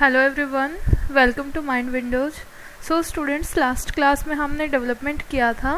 Hello everyone, welcome to mind windows. So students, last class में हमने development किया था।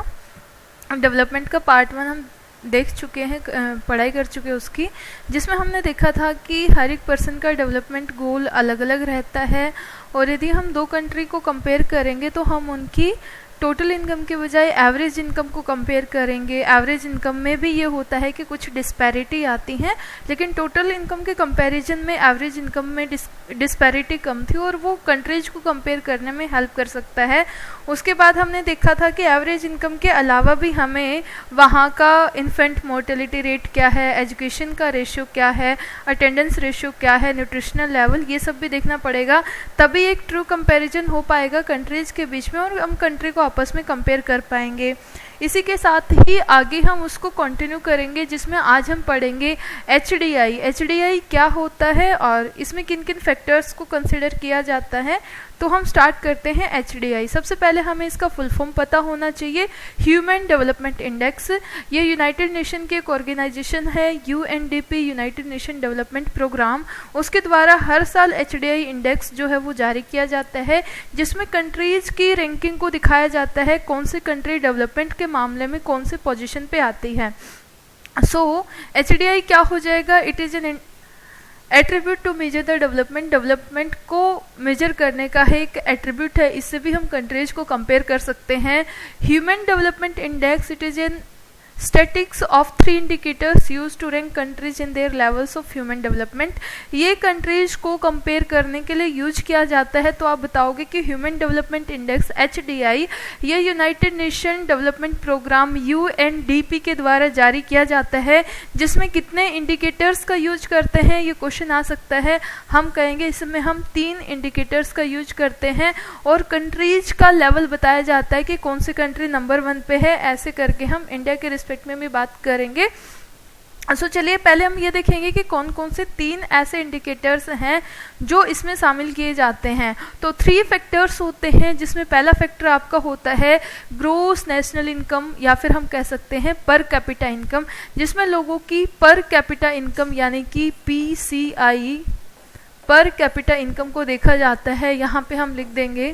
डेवलपमेंट का पार्ट 1 हम देख चुके हैं, पढ़ाई कर चुके हैं उसकी, जिसमें हमने देखा था कि हर एक पर्सन का डेवलपमेंट गोल अलग अलग रहता है और यदि हम दो कंट्री को कंपेयर करेंगे तो हम उनकी टोटल इनकम के बजाय एवरेज इनकम को कंपेयर करेंगे। एवरेज इनकम में भी ये होता है कि कुछ डिस्पैरिटी आती है, लेकिन टोटल इनकम के कंपैरिजन में एवरेज इनकम में डिस्पैरिटी कम थी और वो कंट्रीज को कंपेयर करने में हेल्प कर सकता है। उसके बाद हमने देखा था कि एवरेज इनकम के अलावा भी हमें वहाँ का इन्फेंट मोर्टेलिटी रेट क्या है, एजुकेशन का रेशियो क्या है, अटेंडेंस रेशियो क्या है, न्यूट्रिशनल लेवल, ये सब भी देखना पड़ेगा। तभी एक ट्रू कंपैरिजन हो पाएगा कंट्रीज के बीच में और हम कंट्री को आपस में कंपेयर कर पाएंगे। इसी के साथ ही आगे हम उसको कंटिन्यू करेंगे, जिसमें आज हम पढ़ेंगे HDI। HDI क्या होता है और इसमें किन किन फैक्टर्स को कंसिडर किया जाता है। तो हम स्टार्ट करते हैं HDI। सबसे पहले हमें इसका फुल फॉर्म पता होना चाहिए, ह्यूमन डेवलपमेंट इंडेक्स। ये यूनाइटेड नेशन की एक ऑर्गेनाइजेशन है, UNDP, united nation development programme. उसके द्वारा हर साल HDI इंडेक्स जो है वो जारी किया जाता है, जिसमें कंट्रीज की रैंकिंग को दिखाया जाता है, कौन सी कंट्री डेवलपमेंट के मामले में कौन से पोजीशन पे आती है। सो HDI क्या हो जाएगा? It is an attribute to measure the development. Development को मेजर करने का है एक एट्रीब्यूट है, इससे भी हम कंट्रीज को कंपेयर कर सकते हैं। Human development index, it is an statics of 3 indicators use to rank countries in their levels of human development. ये कंट्रीज को कंपेयर करने के लिए यूज किया जाता है। तो आप बताओगे कि ह्यूमन डेवलपमेंट इंडेक्स HDI ये united nation development programme UNDP के द्वारा जारी किया जाता है, जिसमें कितने इंडिकेटर्स का यूज करते हैं, ये क्वेश्चन आ सकता है। हम कहेंगे इसमें हम 3 इंडिकेटर्स का यूज करते हैं और कंट्रीज का लेवल बताया जाता है कि कौन सी कंट्री नंबर 1 पे है। ऐसे करके हम इंडिया के रिस्पेक्ट में भी बात करेंगे। सो चलिए पहले हम ये देखेंगे कि कौन कौन से 3 ऐसे इंडिकेटर्स हैं जो इसमें शामिल किए जाते हैं। तो 3 फैक्टर्स होते हैं, जिसमें पहला फैक्टर आपका होता है ग्रोस नेशनल इनकम, या फिर हम कह सकते हैं पर कैपिटा इनकम, जिसमें लोगों की पर कैपिटा इनकम यानी कि PCI पर कैपिटा इनकम को देखा जाता है। यहाँ पे हम लिख देंगे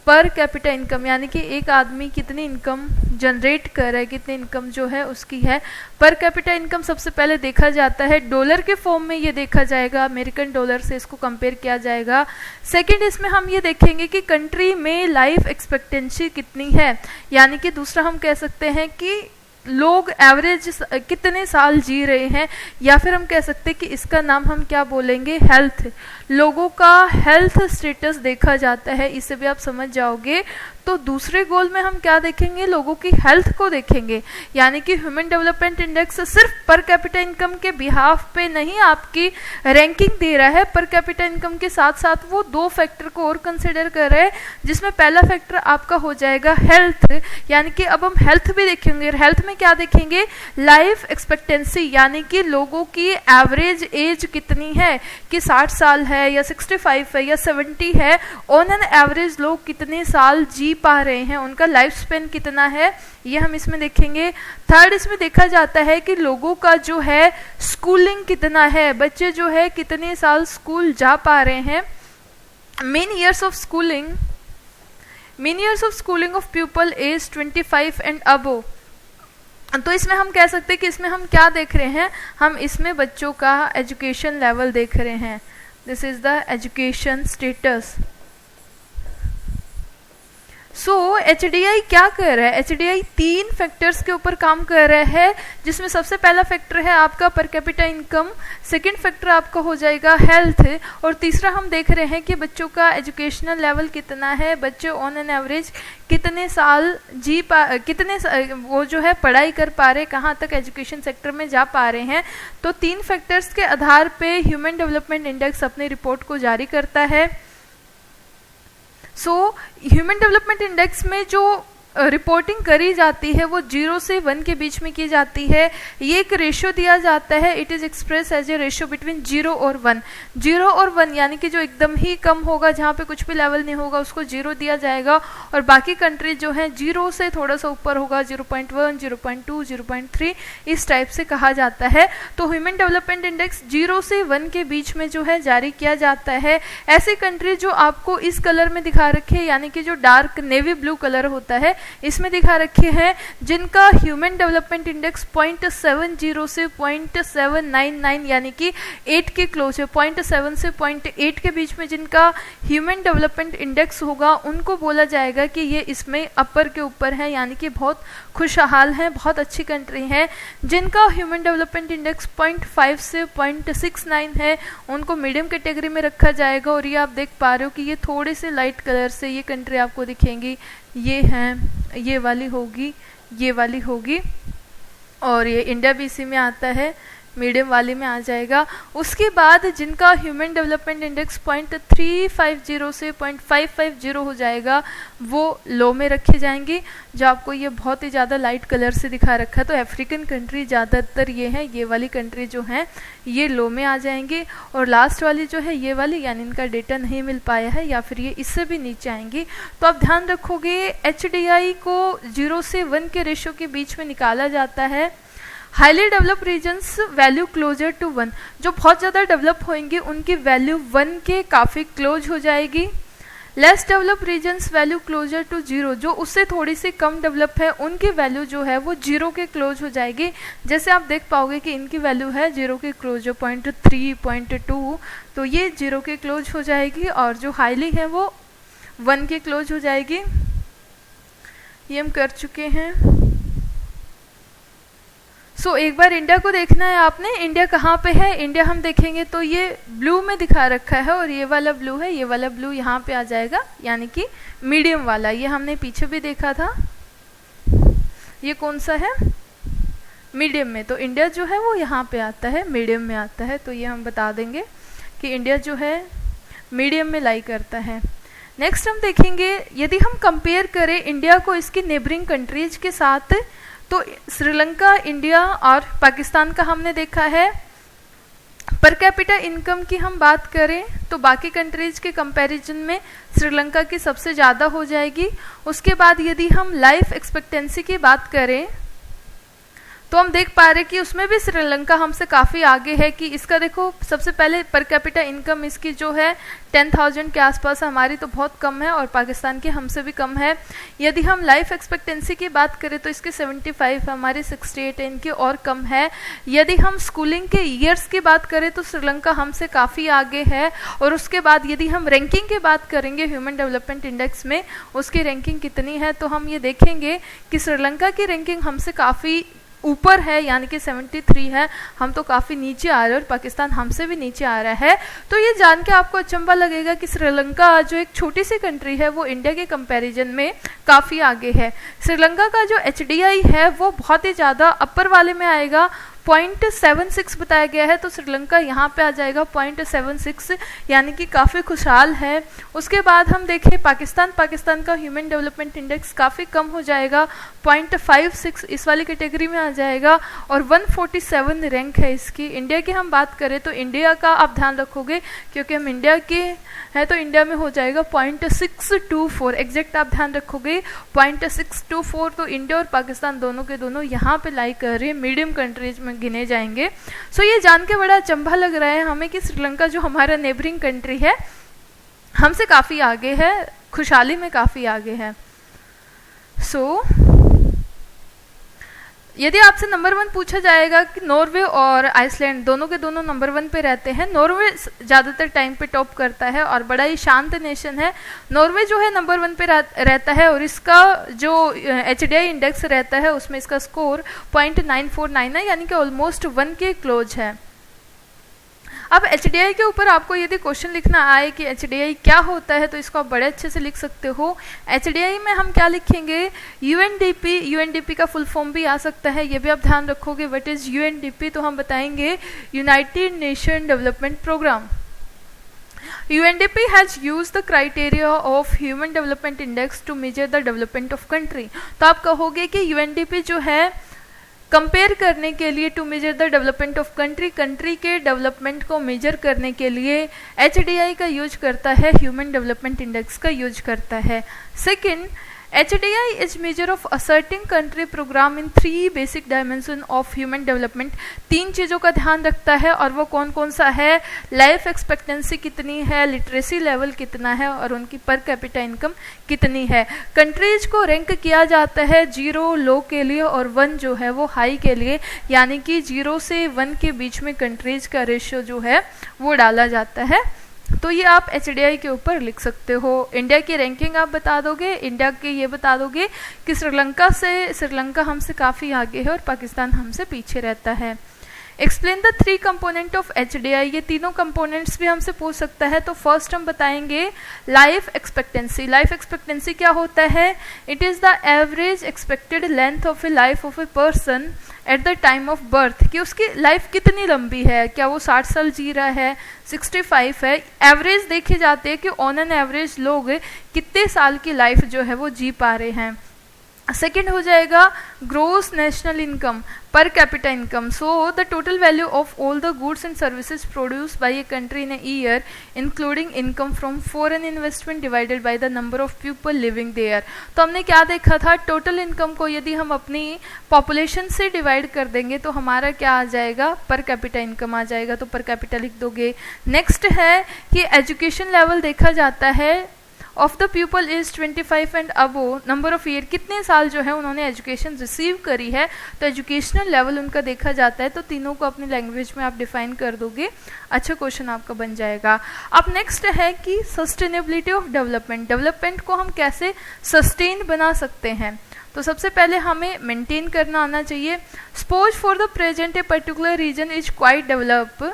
पर कैपिटा इनकम, यानी कि एक आदमी कितनी इनकम जनरेट कर रहा है, कितनी इनकम जो है उसकी है। पर कैपिटा इनकम सबसे पहले देखा जाता है डॉलर के फॉर्म में, ये देखा जाएगा अमेरिकन डॉलर से इसको कंपेयर किया जाएगा। सेकंड, इसमें हम ये देखेंगे कि कंट्री में लाइफ एक्सपेक्टेंसी कितनी है, यानी कि दूसरा हम कह सकते हैं कि लोग एवरेज कितने साल जी रहे हैं, या फिर हम कह सकते हैं कि इसका नाम हम क्या बोलेंगे, हेल्थ। लोगों का हेल्थ स्टेटस देखा जाता है, इससे भी आप समझ जाओगे। तो दूसरे गोल में हम क्या देखेंगे, लोगों की हेल्थ को देखेंगे, यानी कि ह्यूमन डेवलपमेंट इंडेक्स सिर्फ पर कैपिटा इनकम के बिहाफ पे नहीं आपकी रैंकिंग दे रहा है। पर कैपिटा इनकम के साथ साथ वो 2 फैक्टर को और कंसिडर कर रहे हैं, जिसमें पहला फैक्टर आपका हो जाएगा हेल्थ, यानी कि अब हम हेल्थ भी देखेंगे। हेल्थ में क्या देखेंगे, लाइफ एक्सपेक्टेंसी, यानी कि लोगों की एवरेज एज कितनी है, कि 60 साल है या 65 है या 70 है। ऑन एन एवरेज लोग कितने साल जी पा रहे हैं, उनका लाइफ स्पेन कितना है, ये हम इसमें देखेंगे। थर्ड, इसमें देखा जाता है कि लोगों का जो है स्कूलिंग कितना है, बच्चे जो है कितने साल स्कूल जा पा रहे हैं। Mean years of schooling of people age 25 and above. तो इसमें हम कह सकते हैं कि इसमें हम क्या देख रहे हैं, हम इसमें बच्चों का एजुकेशन लेवल देख रहे हैं। This is the education status. So HDI क्या कर रहा है, HDI 3 फैक्टर्स के ऊपर काम कर रहा है, जिसमें सबसे पहला फैक्टर है आपका पर कैपिटा इनकम, सेकंड फैक्टर आपका हो जाएगा हेल्थ, और तीसरा हम देख रहे हैं कि बच्चों का एजुकेशनल लेवल कितना है, बच्चे ऑन एन एवरेज कितने साल वो जो है पढ़ाई कर पा रहे, कहाँ तक एजुकेशन सेक्टर में जा पा रहे हैं। तो 3 फैक्टर्स के आधार पे ह्यूमन डेवलपमेंट इंडेक्स अपनी रिपोर्ट को जारी करता है। सो ह्यूमन डेवलपमेंट इंडेक्स में जो रिपोर्टिंग करी जाती है वो 0 से 1 के बीच में की जाती है। ये एक रेशियो दिया जाता है, it is express as a ratio between 0 और 1। 0 और 1 यानी कि जो एकदम ही कम होगा, जहाँ पे कुछ भी लेवल नहीं होगा, उसको 0 दिया जाएगा, और बाकी कंट्री जो है 0 से थोड़ा सा ऊपर होगा, 0.1, 0.2, 0.3 इस टाइप से कहा जाता है। तो ह्यूमन डेवलपमेंट इंडेक्स 0 से 1 के बीच में जो है जारी किया जाता है। ऐसी कंट्री जो आपको इस कलर में दिखा रखे हैं, यानी कि जो डार्क नेवी ब्लू कलर होता है इसमें दिखा रखे हैं, जिनका ह्यूमन डेवलपमेंट इंडेक्स 0.70 से 0.799 यानी कि 8 के क्लोज है, 0.7 से 0.8 के बीच में जिनका ह्यूमन डेवलपमेंट इंडेक्स होगा, उनको बोला जाएगा कि ये इसमें अपर के ऊपर है, यानी कि बहुत खुशहाल हैं, बहुत अच्छी कंट्री है। जिनका ह्यूमन डेवलपमेंट इंडेक्स 0.5 से 0.69 है, उनको मीडियम कैटेगरी में रखा जाएगा। और ये आप देख पा रहे हो कि ये थोड़े से लाइट कलर से ये कंट्री आपको दिखेंगी, ये हैं, ये वाली होगी, ये वाली होगी, और ये इंडिया भी इसी में आता है, मीडियम वाली में आ जाएगा। उसके बाद जिनका ह्यूमन डेवलपमेंट इंडेक्स 0.350 से 0.550 हो जाएगा, वो लो में रखे जाएंगे, जो आपको ये बहुत ही ज़्यादा लाइट कलर से दिखा रखा है। तो अफ्रीकन कंट्री ज़्यादातर ये है, ये वाली कंट्री जो हैं ये लो में आ जाएंगी, और लास्ट वाली जो है ये वाली, यानी इनका डेटा नहीं मिल पाया है या फिर ये इससे भी नीचे आएंगी। तो आप ध्यान रखोगे HDI को 0 से 1 के रेशियो के बीच में निकाला जाता है। Highly develop regions value closer to 1, जो बहुत ज़्यादा डेवलप होंगे उनकी वैल्यू 1 के काफ़ी क्लोज हो जाएगी। Less develop regions value closer to 0, जो उससे थोड़ी सी कम डेवलप है उनकी वैल्यू जो है वो 0 के क्लोज हो जाएगी। जैसे आप देख पाओगे कि इनकी वैल्यू है 0 के क्लोज, जो 0.3, 0.2, तो ये 0 के क्लोज हो जाएगी, और जो हाईली है वो 1 के क्लोज हो जाएगी। ये हम कर चुके हैं। एक बार इंडिया को देखना है आपने, इंडिया कहाँ पे है, इंडिया हम देखेंगे तो ये ब्लू में दिखा रखा है, और ये वाला ब्लू है, ये वाला ब्लू यहाँ पे आ जाएगा, यानी कि मीडियम वाला। ये हमने पीछे भी देखा था, ये कौन सा है, मीडियम में। तो इंडिया जो है वो यहाँ पे आता है, मीडियम में आता है। तो ये हम बता देंगे कि इंडिया जो है मीडियम में लाई करता है। नेक्स्ट हम देखेंगे, यदि हम कंपेयर करें इंडिया को इसकी नेबरिंग कंट्रीज के साथ, तो श्रीलंका, इंडिया और पाकिस्तान का हमने देखा है। पर कैपिटा इनकम की हम बात करें तो बाकी कंट्रीज के कंपैरिजन में श्रीलंका की सबसे ज़्यादा हो जाएगी। उसके बाद यदि हम लाइफ एक्सपेक्टेंसी की बात करें तो हम देख पा रहे कि उसमें भी श्रीलंका हमसे काफ़ी आगे है। कि इसका देखो, सबसे पहले पर कैपिटा इनकम इसकी जो है 10,000 के आसपास, हमारी तो बहुत कम है, और पाकिस्तान की हमसे भी कम है। यदि हम लाइफ एक्सपेक्टेंसी की बात करें तो इसकी 75 है, हमारी 68 है, इनकी और कम है। यदि हम स्कूलिंग के ईयर्स की बात करें तो श्रीलंका हमसे काफ़ी आगे है। और उसके बाद यदि हम रैंकिंग की बात करेंगे ह्यूमन डेवलपमेंट इंडेक्स में, उसकी रैंकिंग कितनी है, तो हम ये देखेंगे कि श्रीलंका की रैंकिंग हमसे काफ़ी ऊपर है, यानी कि 73 है, हम तो काफ़ी नीचे आ रहे हैं, और पाकिस्तान हमसे भी नीचे आ रहा है। तो ये जान के आपको अचंभा लगेगा कि श्रीलंका जो एक छोटी सी कंट्री है वो इंडिया के कंपैरिजन में काफ़ी आगे है। श्रीलंका का जो HDI है वो बहुत ही ज़्यादा अपर वाले में आएगा, 0.76 बताया गया है, तो श्रीलंका यहाँ पे आ जाएगा 0.76, यानी कि काफ़ी खुशहाल है। उसके बाद हम देखें पाकिस्तान, पाकिस्तान का ह्यूमन डेवलपमेंट इंडेक्स काफ़ी कम हो जाएगा, 0.56 इस वाली कैटेगरी में आ जाएगा, और 147 रैंक है इसकी। इंडिया की हम बात करें तो इंडिया का आप ध्यान रखोगे, क्योंकि हम इंडिया के हैं तो इंडिया में हो जाएगा 0.624, एग्जैक्ट आप ध्यान रखोगे 0.624। तो इंडिया और पाकिस्तान दोनों के दोनों यहाँ पे लाई कर रहे हैं, मीडियम कंट्रीज में गिने जाएंगे। ये जान के बड़ा अचंभा लग रहा है हमें कि श्रीलंका जो हमारा नेबरिंग कंट्री है हमसे काफ़ी आगे है, खुशहाली में काफ़ी आगे है। यदि आपसे नंबर 1 पूछा जाएगा कि नॉर्वे और आइसलैंड दोनों के दोनों नंबर 1 पे रहते हैं। नॉर्वे ज़्यादातर टाइम पे टॉप करता है और बड़ा ही शांत नेशन है। नॉर्वे जो है नंबर 1 पे रहता है, और इसका जो HDI इंडेक्स रहता है उसमें इसका स्कोर 0.949 है, यानी कि ऑलमोस्ट 1 के क्लोज है। अब HDI के ऊपर आपको यदि क्वेश्चन लिखना आए कि HDI क्या होता है, तो इसको आप बड़े अच्छे से लिख सकते हो। HDI में हम क्या लिखेंगे, UNDP का फुल फॉर्म भी आ सकता है, ये भी आप ध्यान रखोगे। व्हाट इज UNDP, तो हम बताएंगे united nation development programme. UNDP has used the criteria of Human Development Index to measure the development of country. तो आप कहोगे कि UNDP जो है कंपेयर करने के लिए, to measure the development of country, country के डेवलपमेंट को मेजर करने के लिए HDI का यूज करता है, ह्यूमन डेवलपमेंट इंडेक्स का यूज करता है. Second, HDI is measure of asserting country program in 3 basic dimension of human development. 3 चीज़ों का ध्यान रखता है और वो कौन कौन सा है? लाइफ एक्सपेक्टेंसी कितनी है, लिटरेसी लेवल कितना है और उनकी पर कैपिटा इनकम कितनी है. कंट्रीज को रैंक किया जाता है 0 लो के लिए और 1 जो है वो हाई के लिए, यानी कि 0 से 1 के बीच में कंट्रीज का रेशियो जो है वो डाला जाता है. तो ये आप HDI के ऊपर लिख सकते हो. इंडिया की रैंकिंग आप बता दोगे, इंडिया के ये बता दोगे कि श्रीलंका हमसे काफ़ी आगे है और पाकिस्तान हमसे पीछे रहता है. Explain the 3 component of HDI. ये तीनों कंपोनेंट्स भी हमसे पूछ सकता है. तो फर्स्ट हम बताएंगे लाइफ एक्सपेक्टेंसी. लाइफ एक्सपेक्टेंसी क्या होता है? It is the average expected length of A life of a person at the time of birth, कि उसकी लाइफ कितनी लंबी है, क्या वो 60 साल जी रहा है, 65 है. एवरेज देखे जाते हैं कि ऑन एन एवरेज लोग कितने साल की लाइफ जो है वो जी पा रहे हैं. सेकेंड हो जाएगा gross national income, per capita income. So the total value of all the goods and services produce by a country in a year including income from foreign investment divided by the number of people living there. तो हमने क्या देखा था? Total income को यदि हम अपनी population से डिवाइड कर देंगे तो हमारा क्या आ जाएगा? पर कैपिटा इनकम आ जाएगा. तो पर कैपिटा लिख दोगे. नेक्स्ट है कि एजुकेशन लेवल देखा जाता है. Of the people is 25 and above, number of year, कितने साल जो है उन्होंने एजुकेशन रिसीव करी है, तो एजुकेशनल लेवल उनका देखा जाता है. तो तीनों को अपनी लैंग्वेज में आप डिफाइन कर दोगे, अच्छा क्वेश्चन आपका बन जाएगा. अब नेक्स्ट है कि सस्टेनेबिलिटी ऑफ डेवलपमेंट. डेवलपमेंट को हम कैसे सस्टेन बना सकते हैं? तो सबसे पहले हमें मेंटेन करना आना चाहिए. Suppose for the present a particular region is quite develop,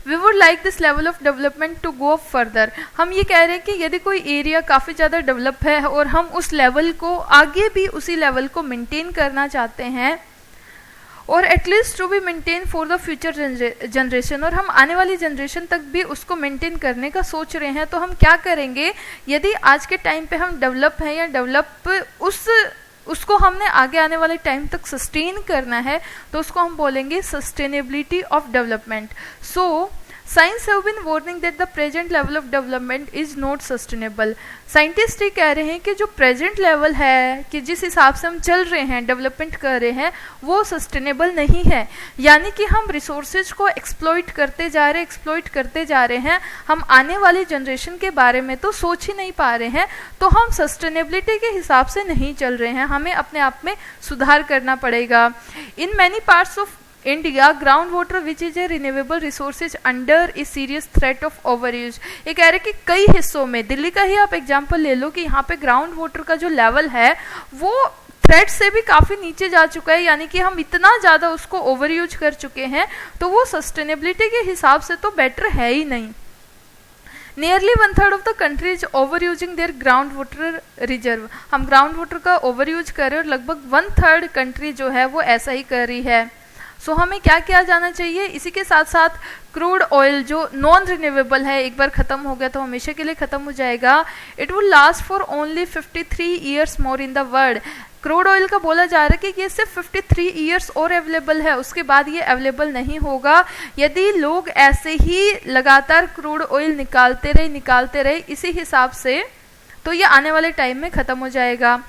we would like this level of development to go further. हम ये कह रहे हैं कि यदि कोई एरिया काफ़ी ज़्यादा डेवलप है और हम उस लेवल को आगे भी उसी लेवल को मेंटेन करना चाहते हैं, और at least to be maintain for the future generation, और हम आने वाली जनरेशन तक भी उसको मेंटेन करने का सोच रहे हैं, तो हम क्या करेंगे? यदि आज के टाइम पे हम डेवलप हैं या डेवलप उसको हमने आगे आने वाले टाइम तक सस्टेन करना है, तो उसको हम बोलेंगे sustainability of development. So science have been warning that the present level of development is not sustainable. Scientist ये कह रहे हैं कि जो प्रेजेंट लेवल है, कि जिस हिसाब से हम चल रहे हैं, डेवलपमेंट कर रहे हैं, वो सस्टेनेबल नहीं है. यानी कि हम रिसोर्सेज को एक्सप्लॉइट करते जा रहे हैं, हम आने वाली जनरेशन के बारे में तो सोच ही नहीं पा रहे हैं. तो हम सस्टेनेबिलिटी के हिसाब से नहीं चल रहे हैं, हमें अपने आप में सुधार करना पड़ेगा. In many parts of India ground water which is a renewable resources under a serious threat of over use. ये कह रहे कि कई हिस्सों में, दिल्ली का ही आप एग्जांपल ले लो कि यहाँ पे ग्राउंड वाटर का जो लेवल है वो थ्रेट से भी काफ़ी नीचे जा चुका है, यानी कि हम इतना ज़्यादा उसको ओवर यूज कर चुके हैं, तो वो सस्टेनेबिलिटी के हिसाब से तो बेटर है ही नहीं. Nearly 1/3 of the country is over using their ground water reserve. हम ग्राउंड वाटर का ओवर यूज कर रहे हैं और लगभग 1/3 कंट्री जो है वो ऐसा ही कर रही है. सो हमें क्या किया जाना चाहिए? इसी के साथ साथ क्रूड ऑयल जो नॉन रिन्यूएबल है, एक बार ख़त्म हो गया तो हमेशा के लिए ख़त्म हो जाएगा. It will last for only 53 years more in the world. Crude oil का बोला जा रहा है कि ये सिर्फ 53 ईयर्स और अवेलेबल है, उसके बाद ये अवेलेबल नहीं होगा. यदि लोग ऐसे ही लगातार क्रूड ऑयल निकालते रहे इसी हिसाब से, तो ये आने वाले टाइम में ख़त्म हो जाएगा.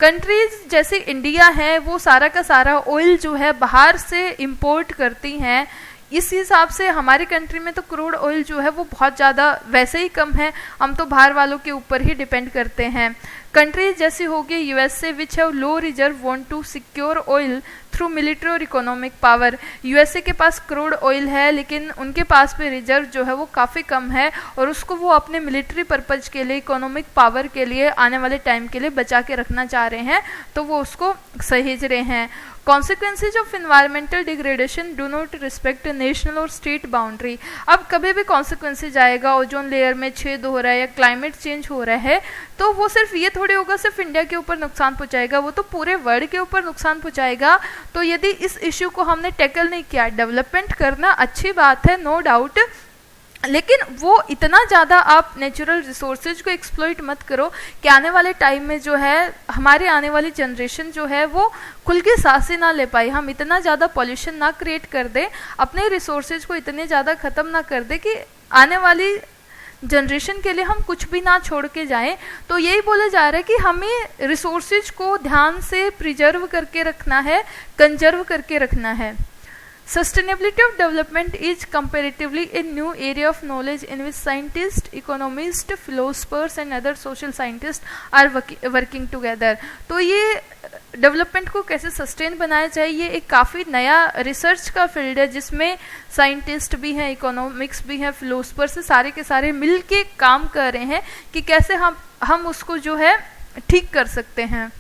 कंट्रीज जैसे इंडिया है वो सारा का सारा ऑयल जो है बाहर से इंपोर्ट करती हैं. इस हिसाब से हमारी कंट्री में तो क्रूड ऑयल जो है वो बहुत ज़्यादा वैसे ही कम है, हम तो बाहर वालों के ऊपर ही डिपेंड करते हैं. कंट्रीज जैसे हो गई USA which have low reserve want to secure oil through military और इकोनॉमिक पावर. यूएसए के पास क्रूड ऑयल है लेकिन उनके पास भी रिजर्व जो है वो काफ़ी कम है और उसको वो अपने मिलिट्री पर्पज़ के लिए, इकोनॉमिक पावर के लिए आने वाले टाइम के लिए बचा के रखना चाह रहे हैं, तो वो उसको सहेज रहे हैं. Consequences of environmental degradation do not respect national और स्टेट बाउंड्री. अब कभी भी कॉन्सिक्वेंसेज आएगा, ओजोन लेयर में छेद हो रहा है या क्लाइमेट चेंज हो रहा है, तो वो सिर्फ ये थोड़ी होगा सिर्फ इंडिया के ऊपर नुकसान पहुंचाएगा, वो तो पूरे वर्ल्ड के ऊपर नुकसान पहुंचाएगा. तो यदि इस इश्यू को हमने टैकल नहीं किया, डेवलपमेंट करना अच्छी बात है, नो डाउट, लेकिन वो इतना ज़्यादा आप नेचुरल रिसोर्सेज को एक्सप्लॉइट मत करो कि आने वाले टाइम में जो है हमारे आने वाली जनरेशन जो है वो खुल के सांसें ना ले पाए, हम इतना ज़्यादा पॉल्यूशन ना क्रिएट कर दे, अपने रिसोर्सेज को इतने ज़्यादा ख़त्म ना कर दे कि आने वाली जनरेशन के लिए हम कुछ भी ना छोड़ के जाएं। तो यही बोला जा रहा है कि हमें रिसोर्सेज को ध्यान से प्रिजर्व करके रखना है, कंजर्व करके रखना है। Sustainability of development is comparatively a new area of knowledge in which scientists, economists, philosophers and other social scientists are working together। तो ये डेवलपमेंट को कैसे सस्टेन बनाया जाए, ये एक काफ़ी नया रिसर्च का फील्ड है जिसमें साइंटिस्ट भी हैं, इकोनॉमिक्स भी हैं, फिलोसफर्स सारे के सारे मिल के काम कर रहे हैं कि कैसे हम उसको जो है ठीक कर सकते हैं।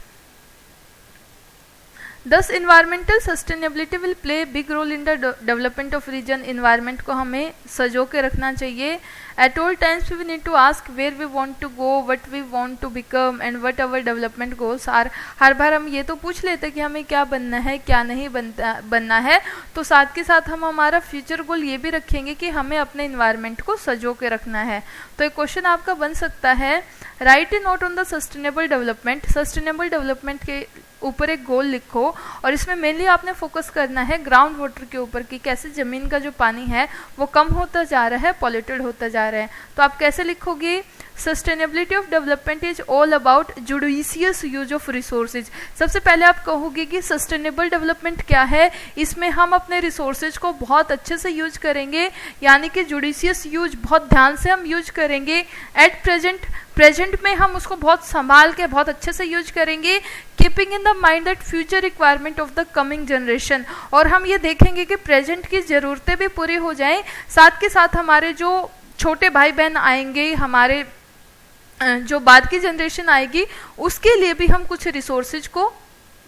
Thus environmental sustainability will play a big role in the development of region। environment को हमें सजो के रखना चाहिए। At all times we need to ask where we want to go, what we want to become and what our development goals are। हर बार हम ये तो पूछ लेते कि हमें क्या बनना है, क्या नहीं बनना है, तो साथ के साथ हम हमारा फ्यूचर गोल ये भी रखेंगे कि हमें अपने इन्वायरमेंट को सजो के रखना है। तो एक क्वेश्चन आपका बन सकता है, right A note on the sustainable development. Sustainable development के ऊपर एक गोल लिखो और इसमें मेनली आपने फोकस करना है ग्राउंड वाटर के ऊपर कि कैसे ज़मीन का जो पानी है वो कम होता जा रहा है, पॉल्यूटेड होता जा रहा है। तो आप कैसे लिखोगे, sustainability of development is all about judicious use of resources. सबसे पहले आप कहोगे कि सस्टेनेबल डेवलपमेंट क्या है, इसमें हम अपने रिसोर्सेज को बहुत अच्छे से यूज करेंगे, यानी कि जुडिशियस यूज, बहुत ध्यान से हम यूज करेंगे। एट प्रेजेंट में हम उसको बहुत संभाल के बहुत अच्छे से यूज करेंगे, keeping in the mind that future requirement of the coming generation. और हम ये देखेंगे कि प्रेजेंट की ज़रूरतें भी पूरी हो जाएं, साथ के साथ हमारे जो छोटे भाई बहन आएंगे, हमारे जो बाद की जनरेशन आएगी, उसके लिए भी हम कुछ रिसोर्सेज को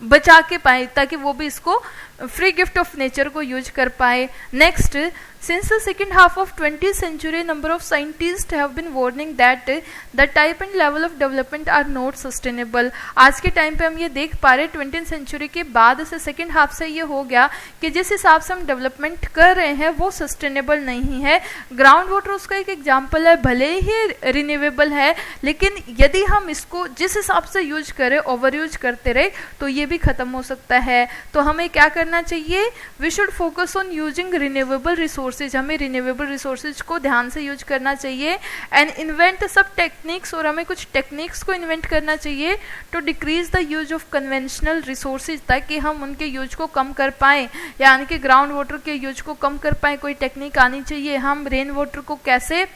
बचा के पाए ताकि वो भी इसको फ्री गिफ्ट ऑफ नेचर को यूज कर पाए। Next, since the second half of 20th century, number of scientists have been warning that the type and level of development are not sustainable। आज के टाइम पे हम ये देख पा रहे 20th सेंचुरी के बाद से सेकेंड हाफ से ये हो गया कि जिस हिसाब से हम डेवलपमेंट कर रहे हैं वो सस्टेनेबल नहीं है। ग्राउंड वाटर उसका एक एग्जाम्पल है, भले ही रिन्यूएबल है, लेकिन यदि हम इसको जिस हिसाब से यूज करें, ओवर यूज करते रहे, तो ये भी खत्म हो सकता है। तो हमें क्या करना चाहिए, we should focus on using renewable resources. हमें रिन्यूएबल रिसोर्सेज को ध्यान से यूज करना चाहिए एंड इन्वेंट सब टेक्निक्स, और हमें कुछ टेक्निक्स को इन्वेंट करना चाहिए to decrease the use of conventional resources, ताकि हम उनके यूज को कम कर पाएँ, यानी कि ग्राउंड वाटर के यूज को कम कर पाएँ। कोई टेक्निक आनी चाहिए, हम रेन वाटर को कैसे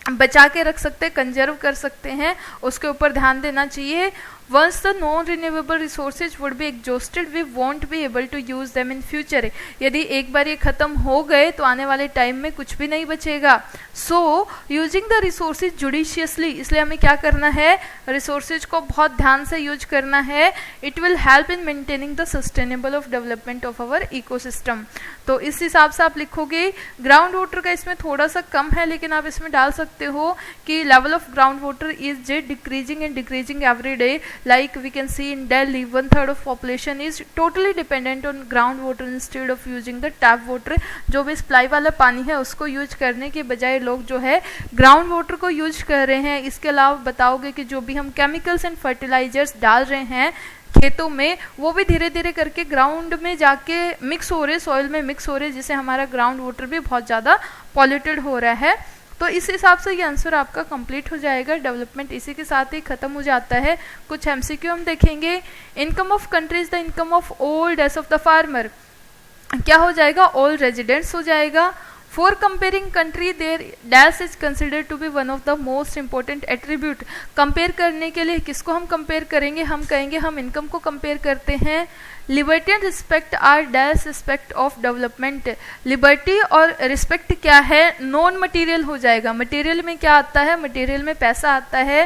बचा के रख सकते हैं, कंजर्व कर सकते हैं, उसके ऊपर ध्यान देना चाहिए। Once the non-renewable resources would be exhausted, we won't be able to use them in future। यदि एक बार ये खत्म हो गए तो आने वाले टाइम में कुछ भी नहीं बचेगा। So using the resources judiciously, इसलिए हमें क्या करना है, रिसोर्सेज को बहुत ध्यान से यूज करना है। It will help in maintaining the sustainable of development of our ecosystem। तो इस हिसाब से आप लिखोगे। ग्राउंड वाटर का इसमें थोड़ा सा कम है, लेकिन आप इसमें डाल सकते हो कि level of ground water is decreasing and decreasing every day. Like we can see in Delhi, 1/3 of population is totally dependent on groundwater instead of using the tap water। जो भी सप्लाई वाला पानी है उसको यूज करने के बजाय लोग जो है ग्राउंड वाटर को यूज कर रहे हैं। इसके अलावा बताओगे कि जो भी हम केमिकल्स एंड फर्टिलाइजर्स डाल रहे हैं खेतों में, वो भी धीरे धीरे करके ग्राउंड में जाके मिक्स हो रहे, सॉइल में मिक्स हो रहे, जिससे हमारा ग्राउंड वाटर भी बहुत ज़्यादा पॉल्यूटेड हो रहा है। तो इस हिसाब से ये आंसर आपका कंप्लीट हो जाएगा। डेवलपमेंट इसी के साथ ही खत्म हो जाता है। कुछ एमसीक्यू हम देखेंगे। Income of countries the income of all days of the farmer, क्या हो जाएगा, ऑल रेजिडेंट्स हो जाएगा। For comparing country their dash is considered to be one of the most important attribute. कंपेयर करने के लिए किसको हम कंपेयर करेंगे, हम कहेंगे हम इनकम को कंपेयर करते हैं। Liberty and respect are dash respect of development. Liberty और रिस्पेक्ट क्या है, नॉन मटेरियल हो जाएगा। मटेरियल में क्या आता है, मटेरियल में पैसा आता है।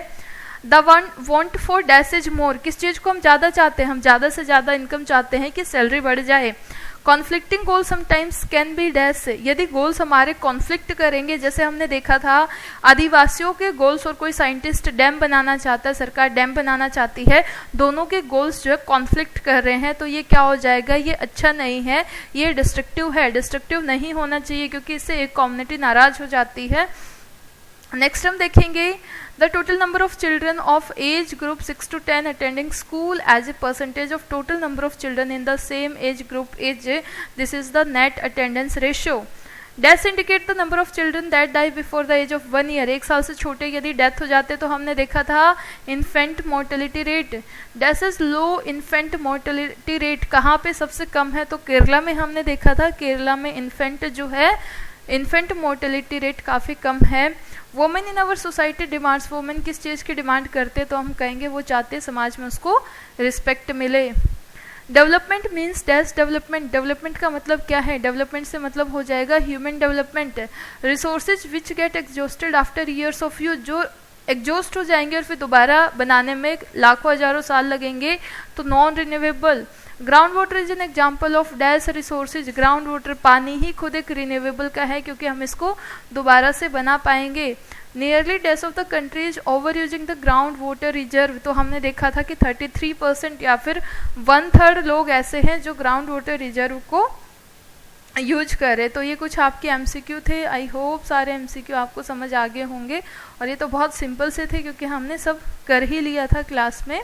The want for dash is more, किस चीज़ को हम ज़्यादा चाहते हैं, हम ज़्यादा से ज़्यादा इनकम चाहते हैं कि सैलरी बढ़ जाए। Conflicting goal sometimes can be dash, यदि गोल्स हमारे कॉन्फ्लिक्ट करेंगे, जैसे हमने देखा था आदिवासियों के गोल्स और कोई साइंटिस्ट डैम बनाना चाहता है, सरकार डैम बनाना चाहती है, दोनों के गोल्स जो है कॉन्फ्लिक्ट कर रहे हैं, तो ये क्या हो जाएगा, ये अच्छा नहीं है, ये डिस्ट्रक्टिव है, डिस्ट्रक्टिव नहीं होना चाहिए क्योंकि इससे एक कम्युनिटी नाराज हो जाती है। नेक्स्ट हम देखेंगे the total number of children of age group 6 to 10 attending school as a percentage of total number of children in the same age group is, this is the net attendance ratio. Dash indicate the number of children that die before the age of 1 year, 1 साल से छोटे यदि death हो जाते तो हमने देखा था infant mortality rate. Dash is low infant mortality rate कहाँ पे सबसे कम है, तो केरला में हमने देखा था, केरला में इन्फेंट जो है इन्फेंट मोर्टेलिटी रेट काफ़ी कम है। Women in our society demands, women किस चीज़ की डिमांड करते तो हम कहेंगे वो चाहते समाज में उसको रिस्पेक्ट मिले। Development means dash development, development का मतलब क्या है, डेवलपमेंट से मतलब हो जाएगा human development. Resources which get exhausted after years of use, जो एग्जॉस्ट हो जाएंगे और फिर दोबारा बनाने में लाखों हजारों साल लगेंगे, तो non renewable. Ground water is an example of dash resources, ground water पानी ही खुद एक रिन्यूएबल का है क्योंकि हम इसको दोबारा से बना पाएंगे। Nearly dash of the country is over using the ground water reserve, तो हमने देखा था कि 33% या फिर 1/3 लोग ऐसे हैं जो ग्राउंड वाटर रिजर्व को यूज करें। तो ये कुछ आपके एमसीक्यू थे, आई होप सारे एमसीक्यू आपको समझ आ गए होंगे, और ये तो बहुत सिंपल से थे क्योंकि हमने सब कर ही लिया था क्लास में।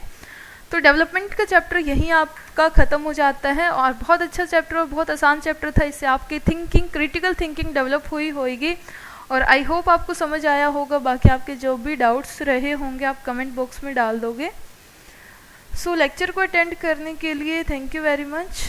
तो डेवलपमेंट का चैप्टर यहीं आपका ख़त्म हो जाता है, और बहुत अच्छा चैप्टर और बहुत आसान चैप्टर था, इससे आपकी थिंकिंग, क्रिटिकल थिंकिंग डेवलप हुई होगी, और आई होप आपको समझ आया होगा। बाकी आपके जो भी डाउट्स रहे होंगे आप कमेंट बॉक्स में डाल दोगे। सो लेक्चर को अटेंड करने के लिए थैंक यू वेरी मच।